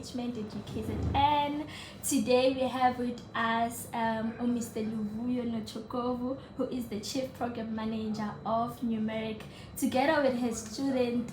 Management at UKZN. Today we have with us Mr. Luvuyo Notshokovu, who is the Chief Program Manager of Numeric, together with his student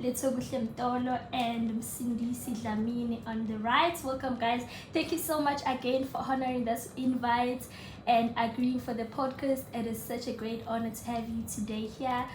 Letsoguhle Mtolo and Msindisi Dlamini on the right. Welcome, guys. Thank you so much again for honoring this invite and agreeing for the podcast. It is such a great honor to have you today here.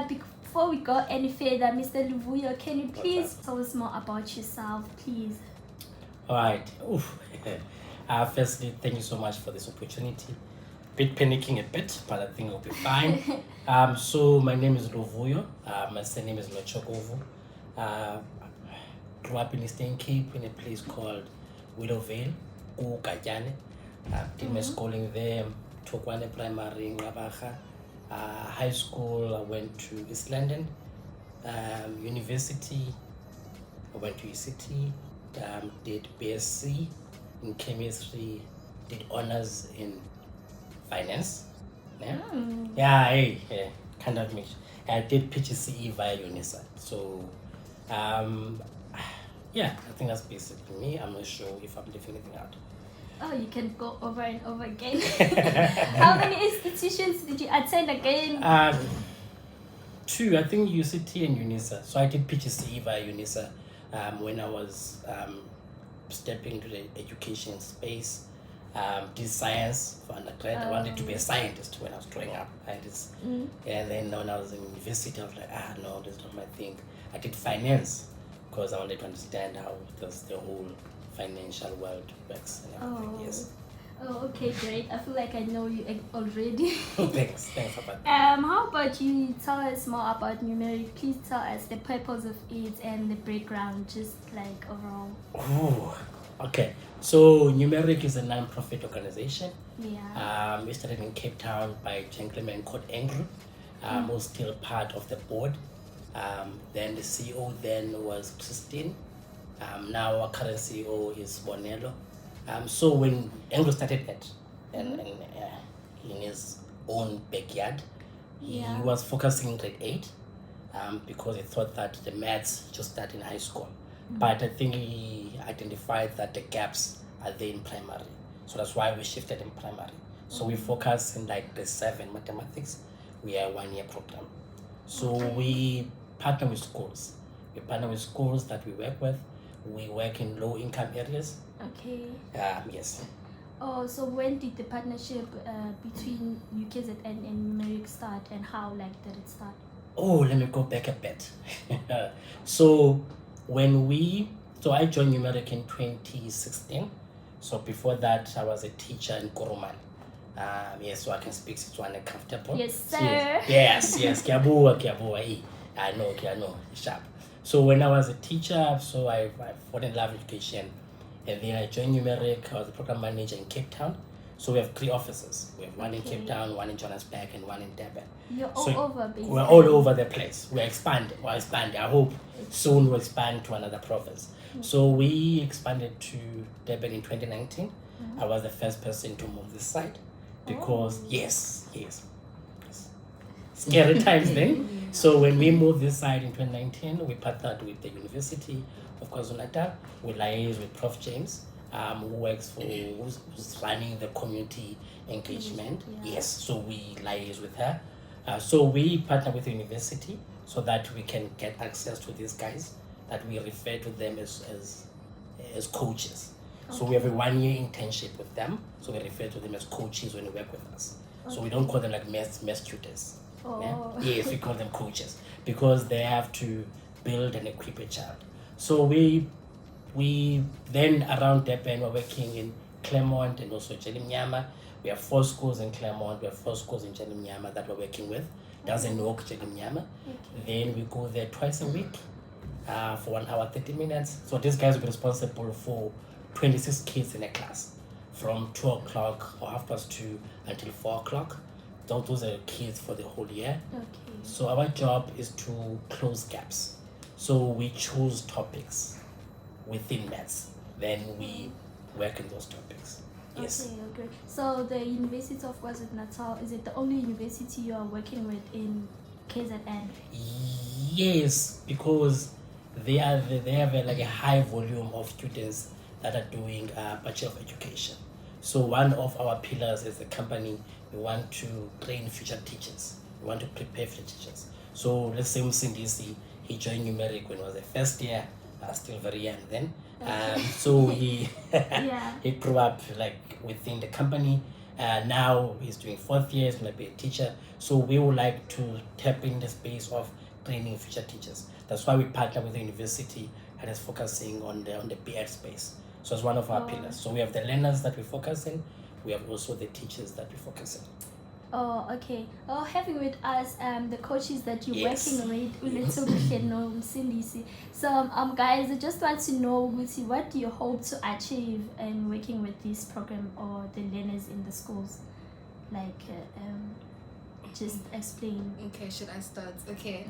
Before we go any further, Mr. Luvuyo, can you please tell us more about yourself, please? All right. Firstly, thank you so much for this opportunity. Bit panicking a bit, but I think it'll be fine. So my name is Luvuyo. My surname is Notshokovu. Grew up in Eastern Cape in a place called Willowvale, UKZN. Did my schooling there. Took one primary in Rabacha. High school, I went to East London. University, I went to UCT. Did BSc in chemistry. Did honors in finance. Yeah, kind of mix. I did PGCE via UNISA. So, yeah, I think that's basically me. I'm not sure if I'm leaving anything out. Oh, you can go over and over again. How many institutions did you attend again? 2, I think UCT and UNISA. So I did PGCE via UNISA when I was stepping into the education space. Did science for undergrad. I wanted to be a scientist when I was growing up. And then when I was in university, I was like, no, that's not my thing. I did finance because I wanted to understand how the whole financial world works and everything. Yes. Oh, okay, great. I feel like I know you already. Thanks about that. How about you tell us more about Numeric? Please tell us the purpose of it and the background, just like overall. Oh, okay. So Numeric is a non-profit organization. Yeah. We started in Cape Town by a gentleman called Andrew, who's still part of the board. Then the CEO then was Christine. Now our current CEO is Bonello. So when Andrew started that, and in his own backyard, he was focusing grade 8 because he thought that the maths just start in high school. But I think he identified that the gaps are there in primary. So that's why we shifted in primary. So we focus in like the 7 mathematics. We are a 1-year program. So we partner with schools. We partner with schools that we work with. We work in low income areas. Okay. Yes. Oh, so when did the partnership between UKZN and Numeric start, and how did it start? Oh, let me go back a bit. So I joined Numeric in 2016. So before that, I was a teacher in Kuruman. Yes, so I can speak Setswana comfortable. Yes, sir. Yes. Kiabua. I know, sharp. So when I was a teacher, so I fallen in love with education. And then I joined Numeric. I was a program manager in Cape Town. So we have 3 offices. We have one in Cape Town, one in Johannesburg, and one in Durban. You're all over, basically. We're all over the place. We're expanding. I hope soon we'll expand to another province. So we expanded to Durban in 2019. I was the first person to move this side because, yes. Scary times then. So when we moved this side in 2019, we partnered with the University of KwaZulu-Natal. We liaised with Prof. James, who's running the community engagement. Yes, so we liaise with her. So we partner with the university so that we can get access to these guys, that we refer to them as coaches. So we have a 1-year internship with them. So we refer to them as coaches when they work with us. So we don't call them like math tutors. Yes, we call them coaches because they have to build and equip a child. So we then around Durban, we're working in Claremont and also Jelimnyama. We have 4 schools in Claremont. We have 4 schools in Jelimnyama that we're working with. Doesn't work Jelimnyama. Then we go there twice a week for 1 hour 30 minutes. So these guys will be responsible for 26 kids in a class from 2 o'clock or 2:30 until 4 o'clock. Those are kids for the whole year. Okay. So our job is to close gaps. So we choose topics within maths. Then we work in those topics. Yes. Okay. So the University of KwaZulu-Natal, is it the only university you are working with in KZN? Yes, because they have like a high volume of students that are doing Bachelor of Education. So one of our pillars as a company, we want to train future teachers. We want to prepare future teachers. So let's say Msindisi, he joined Numeric when he was a first year, still very young then. So he he grew up like within the company. Now he's doing 4th year, he's going to be a teacher. So we would like to tap in the space of training future teachers. That's why we partner with the university and is focusing on the BEd space. So it's one of our pillars. So we have the learners that we focus in. We have also the teachers that we focus in. Oh, okay. Oh, having with us the coaches that you're working with, so guys, I just want to know, what do you hope to achieve in working with this program or the learners in the schools? Like, just explain. Okay, should I start? Okay.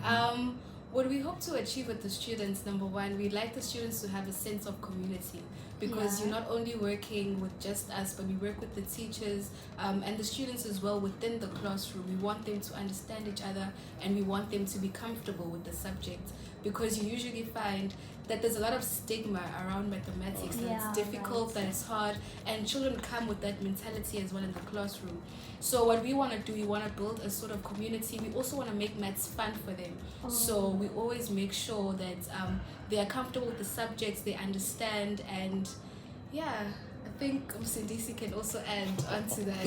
What we hope to achieve with the students, number one, we'd like the students to have a sense of community, because you're not only working with just us, but we work with the teachers and the students as well within the classroom. We want them to understand each other, and we want them to be comfortable with the subject, because you usually find that there's a lot of stigma around mathematics, that it's difficult, that it's hard, and children come with that mentality as well in the classroom. So what we want to do, we want to build a sort of community. We also want to make maths fun for them. So we always make sure that they are comfortable with the subjects, they understand, and I think Msindisi can also add onto that.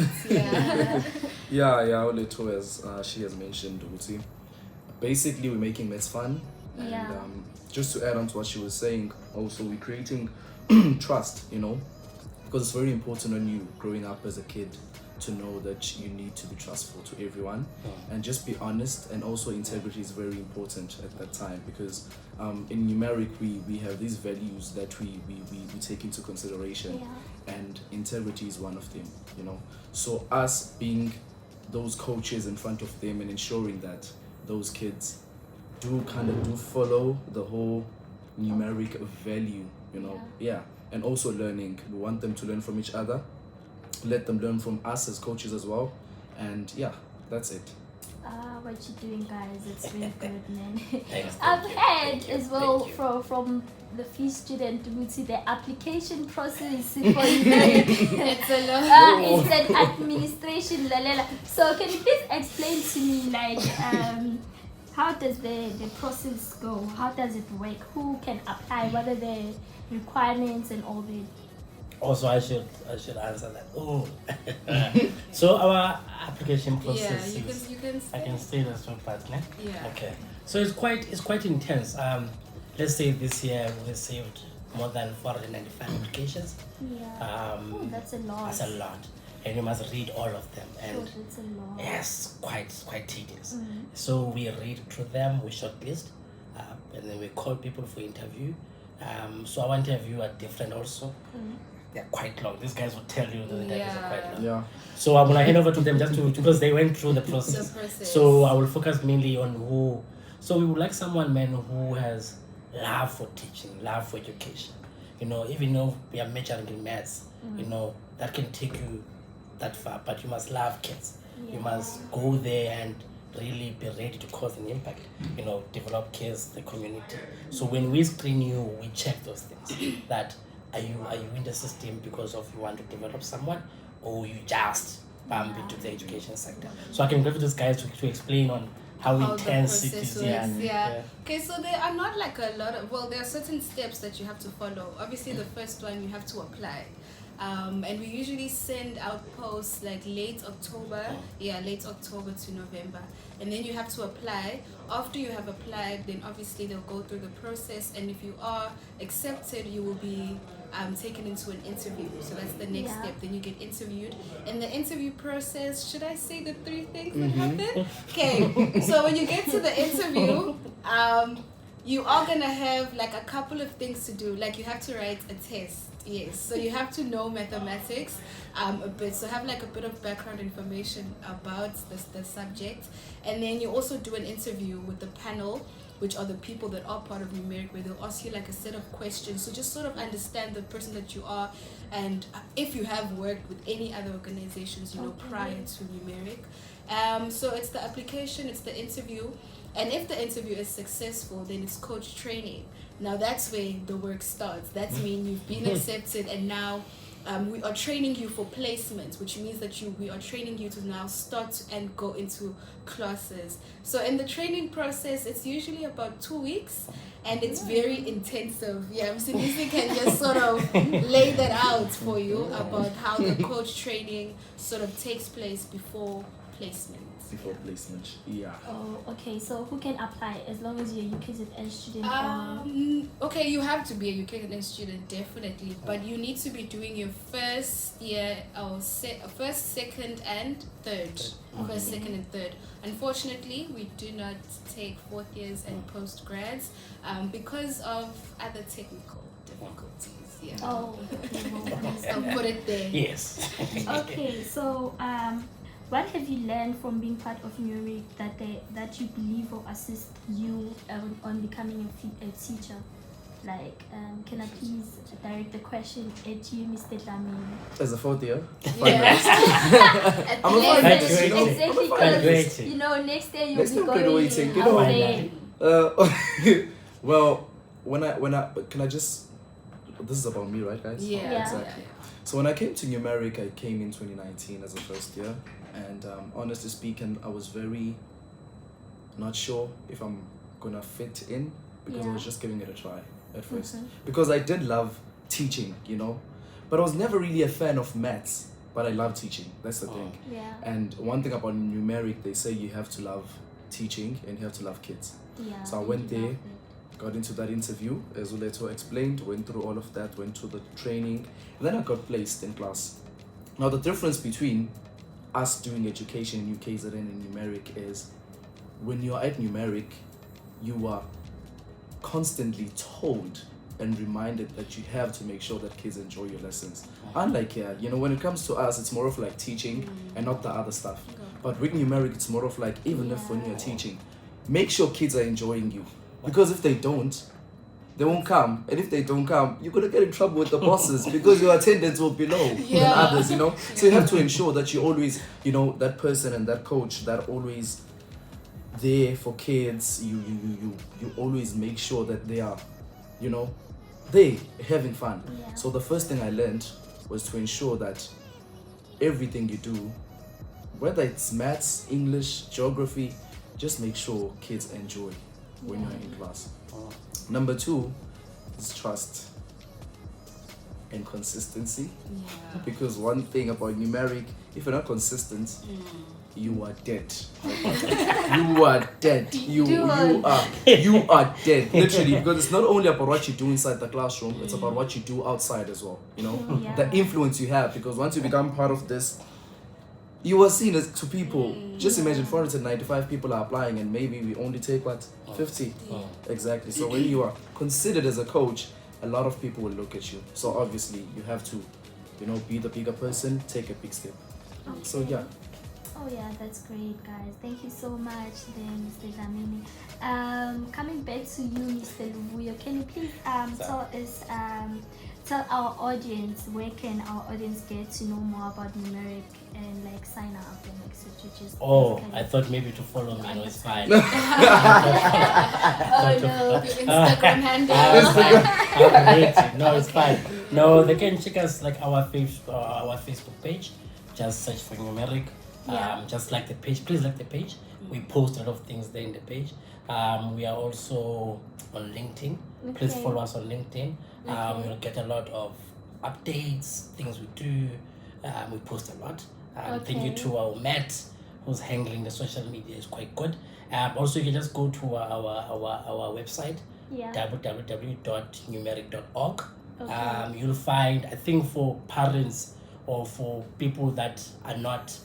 Oleto, as she has mentioned, Uti. Basically, we're making maths fun. And just to add on to what she was saying, also we're creating trust, because it's very important when you're growing up as a kid to know that you need to be trustful to everyone and just be honest, and also integrity is very important at that time, because in Numeric we have these values that we take into consideration, and integrity is one of them, so us being those coaches in front of them and ensuring that those kids do follow the whole Numeric value, and also learning. We want them to learn from each other, let them learn from us as coaches as well, and that's it. What you doing, guys? It's really good, man. I've heard as well from the few student would see the application process for it's a lot. it's an administration, So can you please explain to me, like, how does the process go? How does it work? Who can apply? What are the requirements and all that? Also, I should answer that. So our application process you can I can say that's one part, ne? Yeah. Okay. So it's quite intense. Let's say this year we received more than 495 applications. That's a lot. That's a lot. And you must read all of them. And it's a lot. yes, quite tedious. So we read through them, we shortlist, and then we call people for interview. So our interview are different also. They're quite long. These guys will tell you the interviews are quite long. Yeah. So I'm gonna hand over to them just because they went through the process. So I will focus mainly on who. So we would like someone, man, who has love for teaching, love for education. Even though we are majoring in maths, that can take you that far. But you must love kids. You must go there and really be ready to cause an impact. Develop kids, the community. So when we screen you, we check those things. That are you in the system because of you want to develop someone, or you just bump into the education sector? So I can go to these guys to explain on how intense it is. Okay, so there are not like a lot of, there are certain steps that you have to follow. Obviously, the first one, you have to apply. And we usually send out posts like late October to November, and then you have to apply. After you have applied, then obviously they'll go through the process, and if you are accepted, you will be taken into an interview. So that's the next step. Then you get interviewed. In the interview process, should I say the 3 things that happen? Okay, so when you get to the interview, you are gonna have like a couple of things to do. Like you have to write a test. Yes, so you have to know mathematics a bit, so have like a bit of background information about the subject, and then you also do an interview with the panel, which are the people that are part of Numeric, where they'll ask you like a set of questions, so just sort of understand the person that you are, and if you have worked with any other organizations, prior to Numeric. So it's the application, it's the interview, and if the interview is successful, then it's coach training. Now that's where the work starts. That's when you've been accepted, and now we are training you for placements, which means that we are training you to now start and go into classes. So in the training process, it's usually about 2 weeks, and it's very intensive. Yeah, so Lisa can just sort of lay that out for you about how the coach training sort of takes place before placement. Before placement, yeah. Oh, okay. So who can apply as long as you're a UKZN student? Okay, you have to be a UKZN student, definitely, but you need to be doing your first year or first, second, and third. First, second, and third. Unfortunately, we do not take fourth years and post grads because of other technical difficulties. Yeah. Oh, okay. Well, I'll put it there. Yes. okay. So what have you learned from being part of Numeric that you believe will assist you on becoming a teacher? Like, can I please direct the question at you, Mr. Dlamini? As a fourth year, Yeah. I'm a finalist, you know. Exactly, because you know next year you'll be graduating, you know. Well, can I just? This is about me, right, guys? Yeah. Exactly. So when I came to Numeric, I came in 2019 as a first year, and honestly speaking, I was very not sure if I'm gonna fit in because I was just giving it a try at first because I did love teaching, you know, but I was never really a fan of maths. But I love teaching. That's the thing. Yeah. And one thing about Numeric, they say you have to love teaching and you have to love kids. Yeah. So I went there, got into that interview, as Uleto explained, went through all of that, went through the training, and then I got placed in class. Now the difference between us doing education in UKZN and Numeric is when you're at Numeric, you are constantly told and reminded that you have to make sure that kids enjoy your lessons. Unlike here, you know, when it comes to us, it's more of like teaching and not the other stuff. But with Numeric, it's more of like, even if when you're teaching, make sure kids are enjoying you. Because if they don't, they won't come. And if they don't come, you're going to get in trouble with the bosses because your attendance will be low than others, you know. So you have to ensure that you always, you know, that person and that coach that always there for kids, you always make sure that they are, you know, they having fun. Yeah. So the first thing I learned was to ensure that everything you do, whether it's maths, English, geography, just make sure kids enjoy when you're in class. Number 2 is trust and consistency. Yeah. Because one thing about Numeric, if you're not consistent, you are dead. You are dead. You are dead. Literally, because it's not only about what you do inside the classroom, it's about what you do outside as well. You know, the influence you have. Because once you become part of this, you are seen as to people. Just imagine 495 people are applying, and maybe we only take what 50. Exactly. So when you are considered as a coach, a lot of people will look at you. So obviously, you have to, you know, be the bigger person, take a big step. Okay. So yeah. Oh yeah, that's great, guys. Thank you so much, then, Mr. Dlamini. Coming back to you, Mr. Luvuyo, can you please tell our audience where can our audience get to know more about Numeric and like sign up and like just I thought maybe to follow me. No, it's fine. Oh no, your Instagram handle. No, it's fine. No, they can check us like our Facebook page. Just search for Numeric. Just like the page. Please like the page. We post a lot of things there in the page. We are also on LinkedIn. Please follow us on LinkedIn. You'll get a lot of updates, things we do. We post a lot. Thank you to our Matt, who's handling the social media. Is quite good. Also, you can just go to our website, www.numeric.org. You'll find, I think, for parents or for people that are not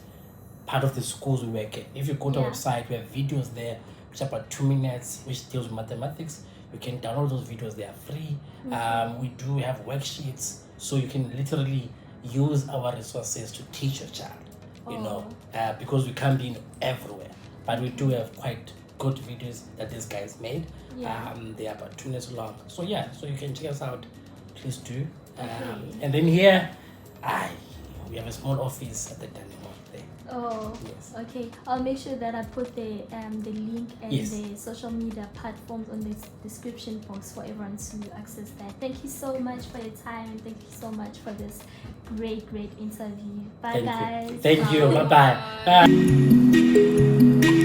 part of the schools we work in. If you go to our website, we have videos there, which are about 2 minutes, which deals with mathematics. You can download those videos, they are free. We do have worksheets, so you can literally use our resources to teach your child, you know, because we can't be everywhere. But we do have quite good videos that these guys made. They are about 2 minutes long. So yeah, so you can check us out. Please do. And then here, We have a small office at the Dannemort there. Oh, Yes. okay. I'll make sure that I put the link and Yes. the social media platforms on the description box for everyone to access that. Thank you so much for your time, and thank you so much for this great interview. Bye, Thank guys. you. Thank you. Bye. Bye-bye. Bye.